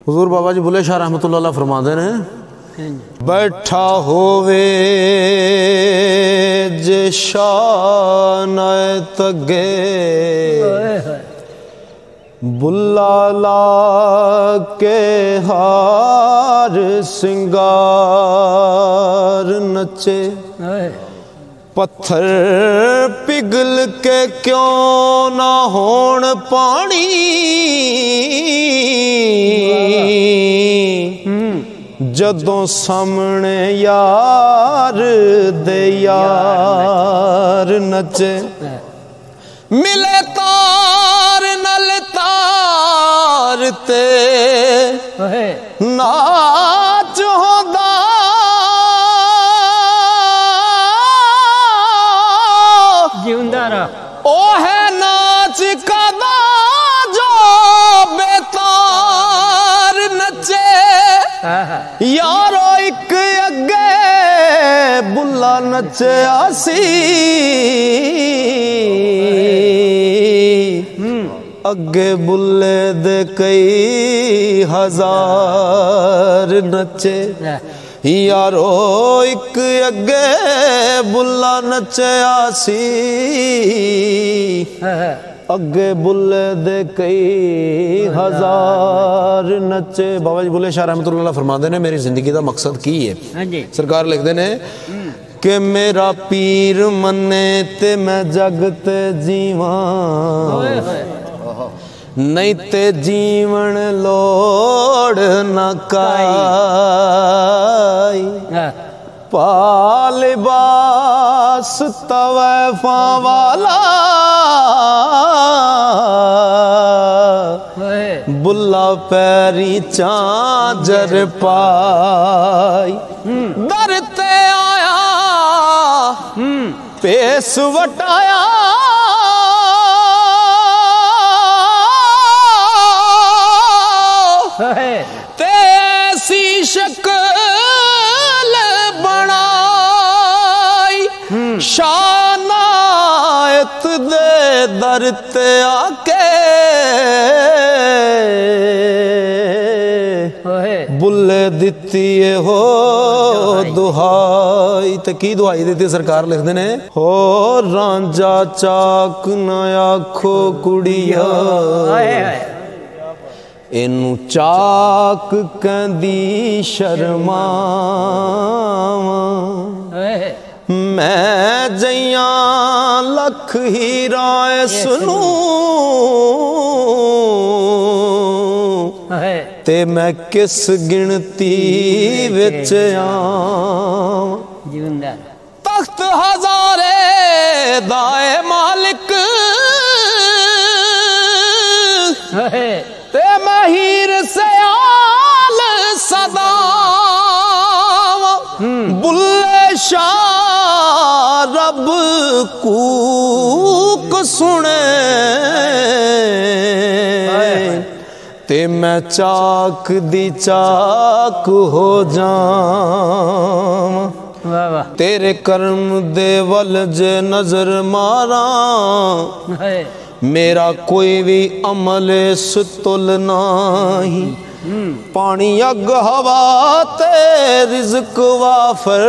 हुजूर बाबा जी बुल्ले शाह रहमतुल्लाह अलैह फरमाते ने, बैठा होवे जे शान तगे बुल्ला ला के हार सिंगार नचे, पत्थर पिघल के क्यों ना होण पानी, जदों सामने यार दे यार नचे, मिले तार नल तार ते नाच होंदा, ओ है नाच कदा जो बेतार नचे, यारो एक अगे बुल्ला नचे आसी, अगे बुल्ले दे कई हजार नचे, यारो एक अगे बुल्ला नचे आसी, अगे बुल्ले दे कई हजार नचे। बाबा जी बुल्ले शाह रहमतुल्लाह अलैह फरमाते ने, मेरी जिंदगी का मकसद की है। सरकार लिखते ने कि मेरा पीर मन्ने ते मैं जगत जीवा, नहीं ते जीवन लोड़ न काई, पालिबास तवैफा वाला बुल्ला पैरी चांजर पाई, दर ते आया पेस वटाया, तेसी शक्ल बनाई, शानायत दे दर ते आके बुल्ले दिती हो दुहाई। ते की दुहाई दी सरकार लिखते ने, हो रांझा चाक न आखो कुड़िया, इनू चाक कहंदी शर्मावा, मैं जइया लख हीरा सुनू, ते मैं किस गिनती विच आवां, तख्त हजारे दाए मालिक ते मैं हीर सयाल सदा, बुल्ले शाह रब कूक सुने, ते मैं चाक दी चाक हो जावां, तेरे कर्म दे वल जे नजर मारा, मेरा कोई भी अमल सुतुल नाही, पानी अग हवा ते रिज़्क वाफर,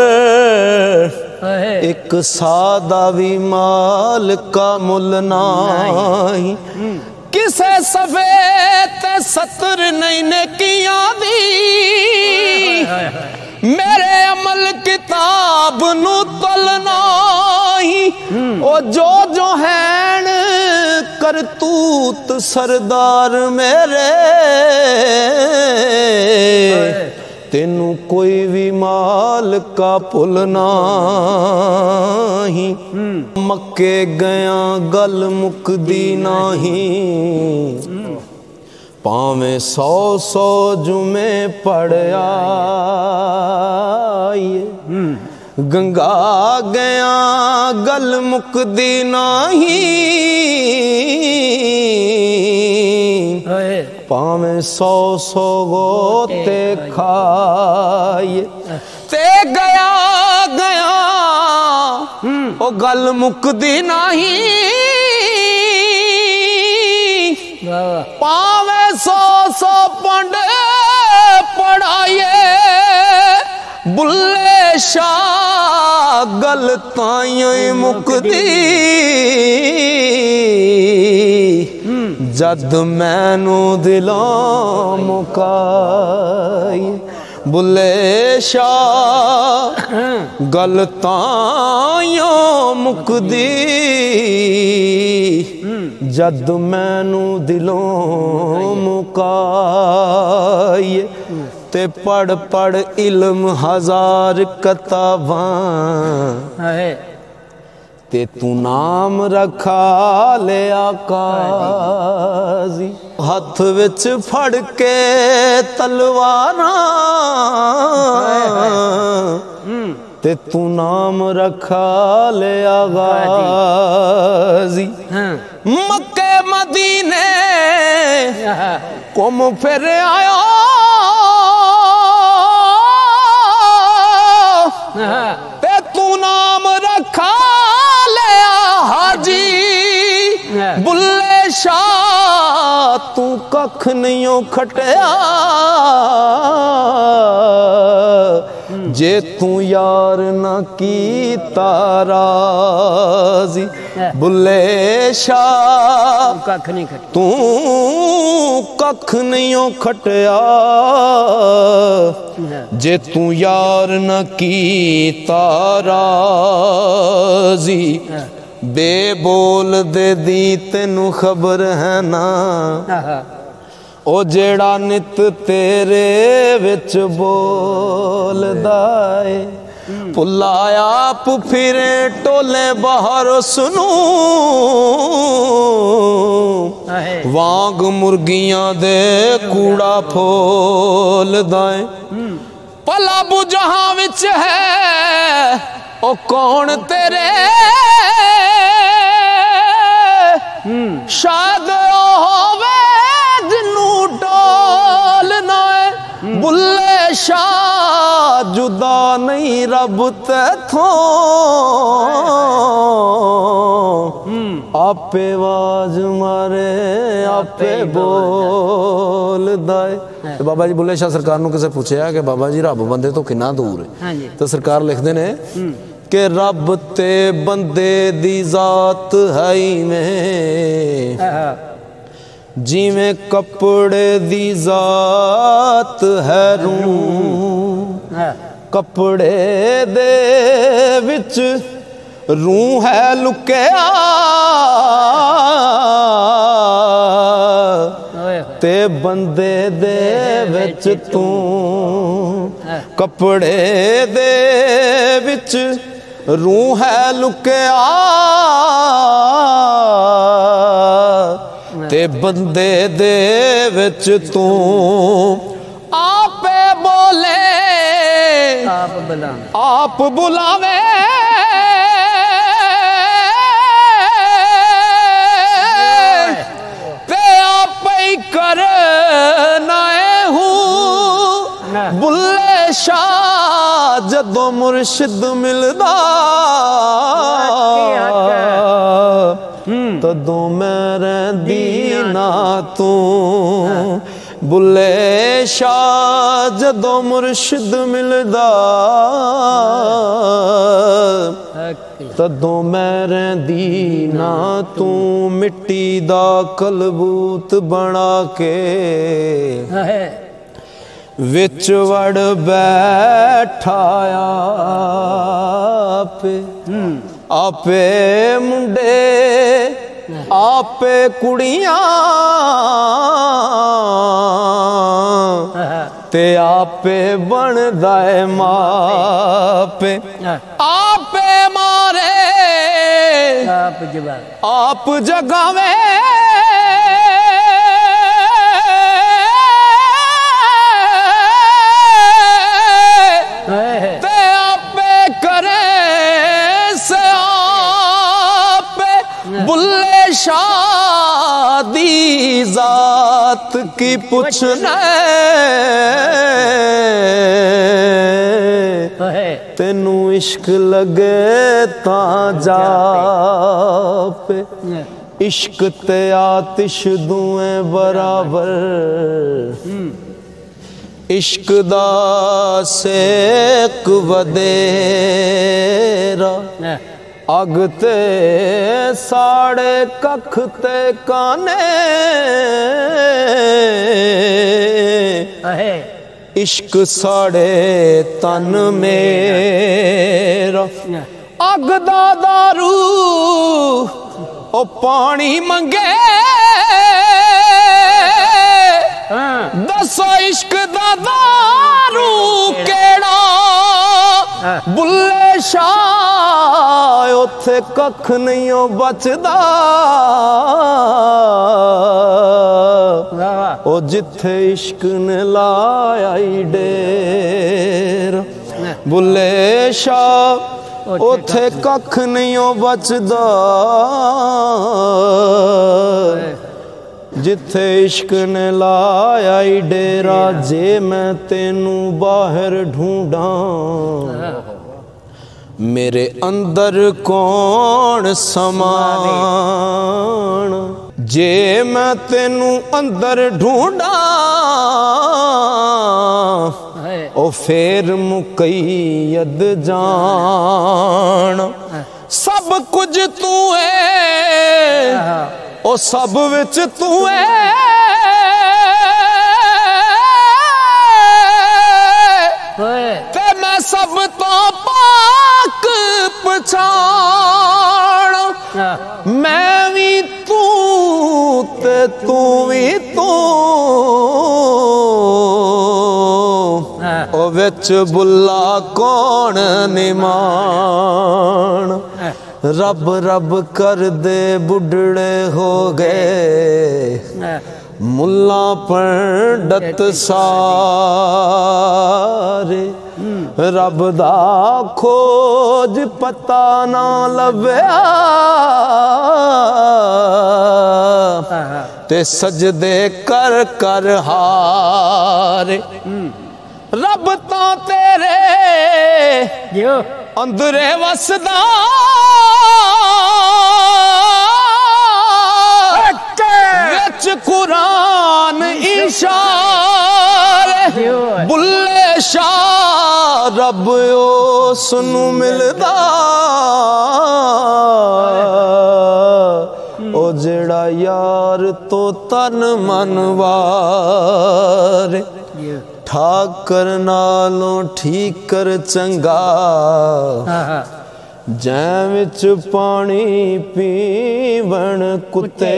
एक सादा भी माल का मुल नाही, किसे सफेद सतर नहीं ने किया दी, मेरे अमल किताब नू तलना ही, ओ जो हैन करतूत सरदार मेरे, तेनू कोई भी माल का पुल नाही, मक्के गया गल मुकदी नाही, पावे 100 जुमे पढ़या, गंगा गया गल मुकदी नाही, पावे 100 गोते खाए, ते गया गया ओ गल मुकदी नाही, पावे 100 पंड बुल्ले शाह गल ताइयों मुकदी जद मैनू दिलों मुकाई बुल्ले शाह गल ताइयों मुकदी जद मैनू दिलों मुकाई ते पढ़ पढ़ इल्म हजार किताबां ते तू नाम रखा ले काजी हथ विच फड़ के तलवारां ते तू नाम रखा ले गाजी मक्के मदीने घुम फिर आया ते तू नाम रखा लिया हाजी बुल्ले शाह तू कख नहीं खटिया जे तू यार ना की ताराजी बुल्ले शाह तू कख नहीं खटिया जे तू यार न की ताराजी बेबोल दे दी तेनू खबर है ना ओ जेड़ा नित तेरे विच बोलदा है भुला आप फिरे टोले बाहर सुनू वांग मुर्गियां दे कूड़ा फोलदा है भला बुजहां विच है ओ कौन तेरे शायद होवे जिन्नू टोलना है बुल्ले शाह जुदा नहीं रब तैथों आपे आवाज मारे आपे बोलदा है। बाबा जी बुल्ले शाह सरकार नूं किसे पूछया कि बाबा जी रब बंदे तो कितना दूर है तो सरकार लिखते ने कि रब ते बंदे दी जात है में जिवें कपड़े दी जात है रूह कपड़े दे विच रूह है लुकिया ते बंदे दे विच तू कपड़े दे विच रूह है लुकिया ते बंदे दे विच तू आपे बोले आप बुलावे ते आप ही करना हूँ बुल्ले शाह जदों मुर्शिद मिलदा तदों मैं रहिंदी ना तू बुल्ले शाह जदों मुर्शिद मिलदा तदों मैं रहिंदी ना तू मिट्टी दा कलबूत बना के विच वड़ बैठाया आपे मुंडे आपे कुड़ियां ते आपे बनदा है मापे आपे मारे आप जगावे ते आपे करे से आपे बुल्ले शाह दी जात की पूछना तेनू इश्क लगे ता जा पे इश्क ते आतिश दुए बराबर इश्क दा सेक वदेरा अग ते साड़े कख ते काने इश्क साड़े तन मेरा अग दा दारू ओ पानी मंगे दसो इश्क दा दारू केड़ा बुल्ले शाह उथे कख नहीं बचदा ओ जिथे इश्क ने लाया डेर बुल्ले शाह उथे कख नहीं बचदा जिथे इश्क ने लाया डेरा जे मैं तेनू बाहर ढूंढा मेरे अंदर कौन समान जे मैं तेनू अंदर ढूंढा ओ फेर मुकैयद जान सब कुछ तू है ओ सब विच तू है ते मैं सब तो पाक पछाण मैं भी तू ते तू भी तू ओ विच बुल्ला कौन निमान रब रब कर दे बुढ़ड़े हो गए मुल्ला पंडित सारे रब दा खोज पता ना लभया ते सजदे कर कर हारे रब तो तेरे अंदरे वसदा विच कुरान इशारे बुल्ले शाह रब उसनू मिलदा ओ जेड़ा यार तो तन मन वारे ठाकर नालों ठीक कर चंगा जै विच पानी पीवन कुत्ते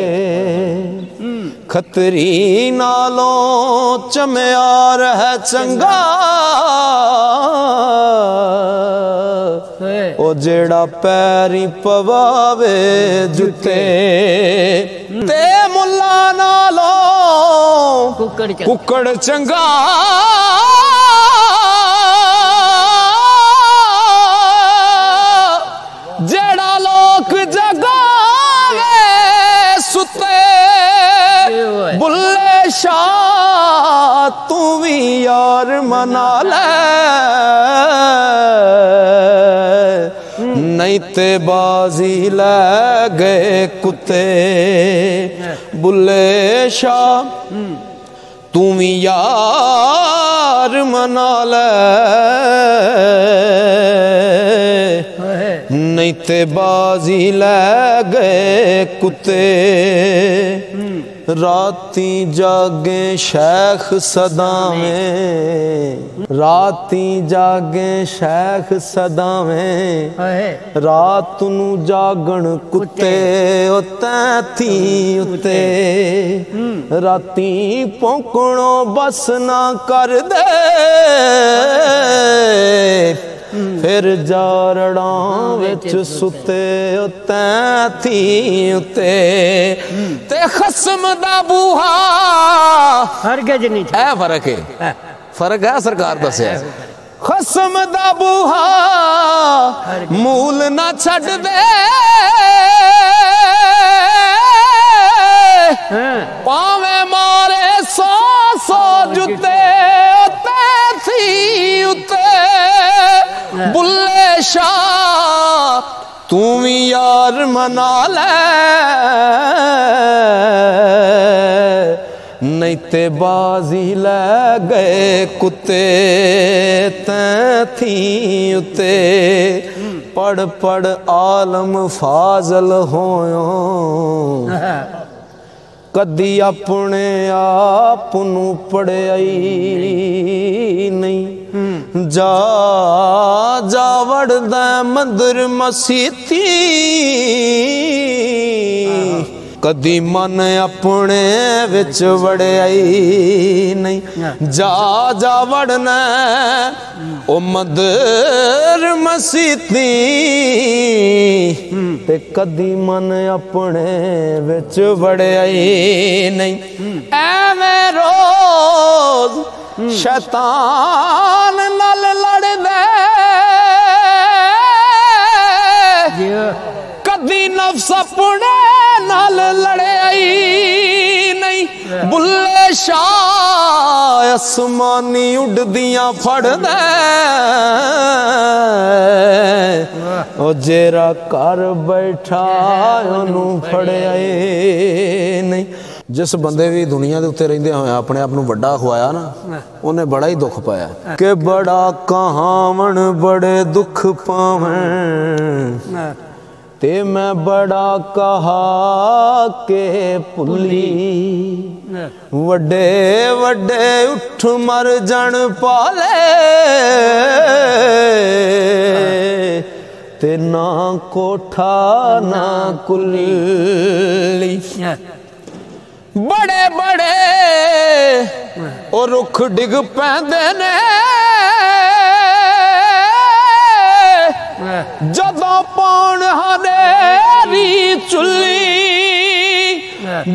खतरी नालों चम्यार है चंगा ओ जेड़ा पैरी पवावे जुते ते मुल्ला नालों कुकड़ चंगा जेड़ा लोक जगावे सुते बुल्ले शाह तू भी यार मना ले नहीं ते बाजी ले गए कुत्ते बुल्ले शाह तू भी यार मना ले नहीं ते बाजी ले गए कुत्ते राती जागे शेख सदावें राती जागे शेख सदावें रात नू जागण कुत्ते तैथी उते राती भौंकणों बस ना कर दे फिर जारड़ा विच सुते तैथी उते ते खसम दा बूहा हरगिज़ नहीं है फर्क है फर्क है सरकार दस्या खसम दा बूहा मूल ना छड़ दे पावे मारे सौ सौ जुते तैथी उते बुल्ले शाह तू भी यार मना ले नहीं ते बाजी लै गए कुत्ते तैं थी उते पढ़ पढ़ आलम फाजल होयो कदी अपने आप नू पढ़ियाई नहीं जा जा वड़दा मंदिर मसीती कदी मन अपने विच वड़ियाई नहीं जा जा वड़ना ओ मंदिर मसीती ते कदी मन अपने विच वड़ियाई नहीं एवें रोज शैतान नाल लड़दे कदी नफ्स अपने नाल लड़ाई नहीं बुल्ले शाह आसमानी उड़दियां फड़दे ओ जेरा घर बैठा ओनू फड़ियाई नहीं जिस बंदे भी दुनिया के उत्ते रहिंदे होए अपने आप नू वड्डा खुआया ना उन्हें बड़ा ही दुख पाया कि बड़ा कहावण बड़े दुख पावण ते मैं बड़ा कहा के भुली वड्डे वड्डे उठ मर जन पाले ते ना कोठा ना कुली बड़े बड़े ओ रुख डिग पैंदे ने जदों पाउण हनेरी चुल्ली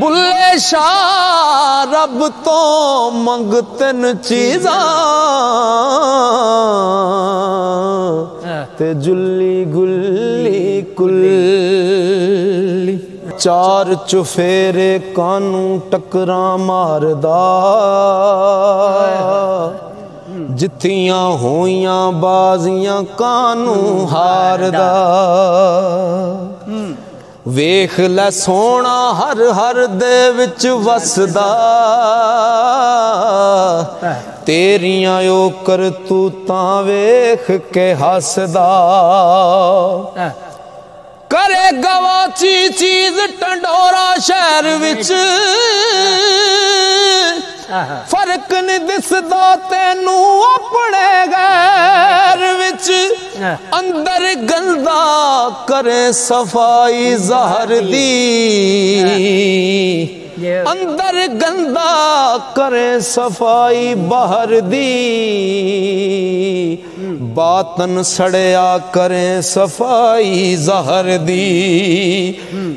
बुल्ले शाह रब तो मंग तीन चीज़ां ते जुल्ली गुल्ली कुल्ली चार चुफेरे कानू टकरा मारदा जित्थियां होइयां बाजियां कानू हारदा वेख लै सोना हर हर दे विच वसदा तेरियां ओ करतूतां वेख के हसदा करे गवाची चीज टंडोरा शहर विच फर्क नहीं दिसदा तेनू अपने गैर विच अंदर गंदा करे सफाई जहर दी अंदर गंदा करे सफाई बाहर दी बातन सड़िया करे सफाई जहर दी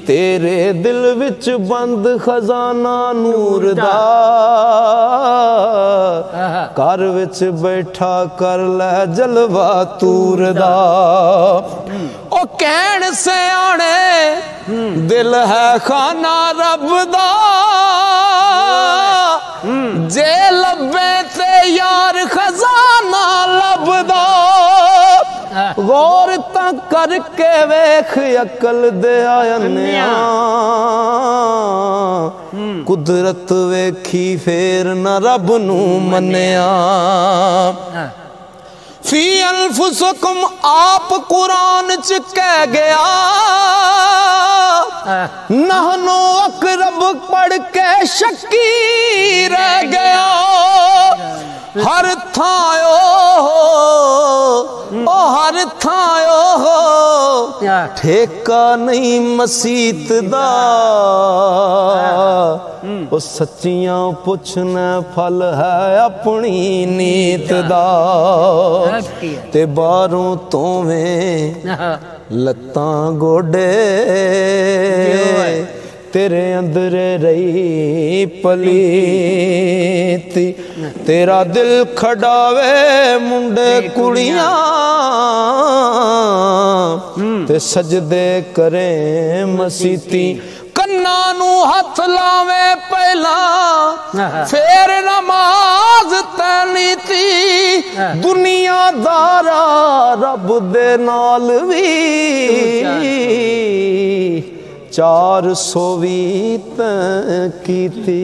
तेरे दिल विच बंद खजाना नूर दा घर विच बैठा कर लै जलवा तूर दा ओ कहण सियाणे दिल है खाना रब दा जे लब्बे ते यार खजाना लभदा गौर तां करके वेख अकल दे आयन्या कुदरत वेखी फेर न रब नू मन्या फी अनफुसकुम आप कुरान च कह गया नहनो अकरब पढ़ के शक्की रह गया हर थायो ओ हर थायो ठेका नहीं मसीत दा ओ सच्चियां पुछना फल है अपनी नीत दा ते बाहरों तोवें लत्तां गोडे तेरे अंदर रही पलीती तेरा दिल खड़ावे मुंडे कुड़ियां ते सजदे करे मसीती कन्ना नू हथ लावे पहला फेर नमाज तैनी थी दुनिया दारा रब दे नाल भी 420 कीती।